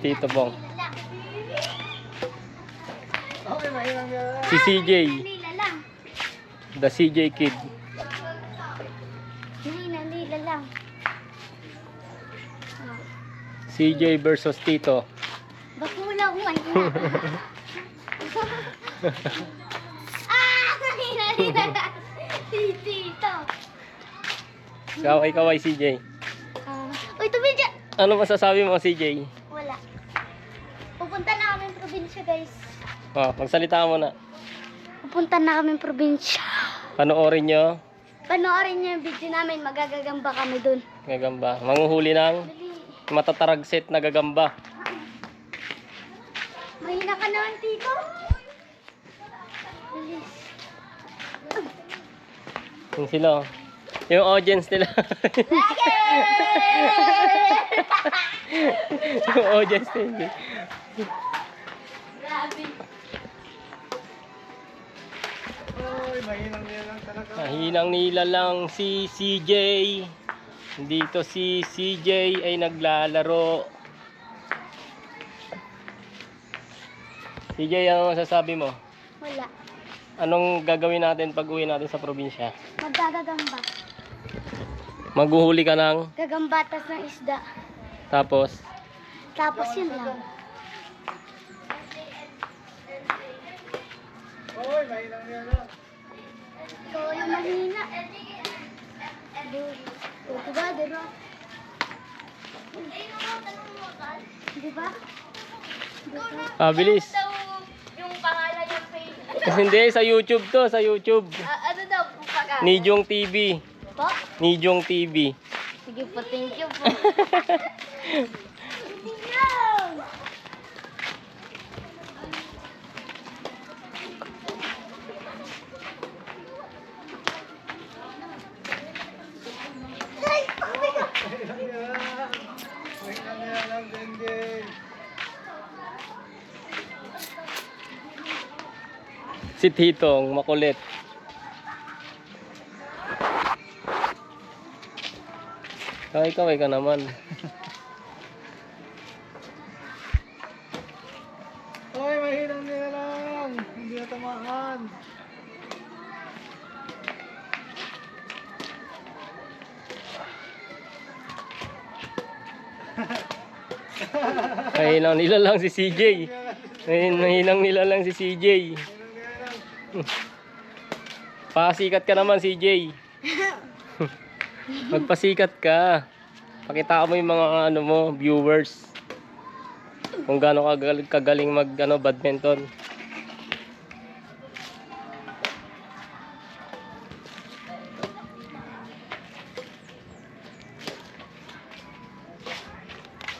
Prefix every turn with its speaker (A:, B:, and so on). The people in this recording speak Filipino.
A: Tito Bong. Si CJ. The CJ Kid.
B: Nila lang.
A: CJ versus Tito.
B: Bakula ko ay nila. Tito.
A: Kaway-kaway CJ.
B: Uy, tubig dyan.
A: Ano masasabi mo CJ?
B: Wala. Pupunta na kami probinsya, guys.
A: Oh, magsalita mo na.
B: Pupunta na kami probinsya.
A: Panoorin nyo.
B: Panoorin niyo yung video namin. Magagagamba kami dun.
A: Gagamba. Manguhuli ng
B: Dali.
A: matataragset na gagamba.
B: Mahina ka naman, Tito. Bilis.
A: Yung sila. Yung audience nila. Yung audience nila.
B: Grabe.
A: Mahinang nila lang si CJ. Dito si CJ ay naglalaro. CJ, ano masasabi mo?
B: Wala.
A: Anong gagawin natin pag uwi natin sa probinsya?
B: Magagagamba.
A: Maghuhuli ka ng
B: Gagambatas ng isda.
A: tapos
B: Tapos yun lang. Ikaw yung mahina. Diba? Diba? Diba?
A: bilis.
B: Yung pangalan yung page.
A: Hindi, sa YouTube to, sa YouTube.
B: Ano daw po pag
A: Nijong TV.
B: Po?
A: Nijong TV.
B: Sige po, thank you po.
A: Si Titong makulit. Kaway-kaway ka naman.
C: Hoy, mahinang nila lang. Hindi na tamaan.
A: Mahinang nila lang si CJ. Mahinang nila lang si CJ. Pasikat ka naman CJ. Magpasikat ka. Pakita mo yung mga ano mo, viewers. Kung gaano kagaling mag badminton.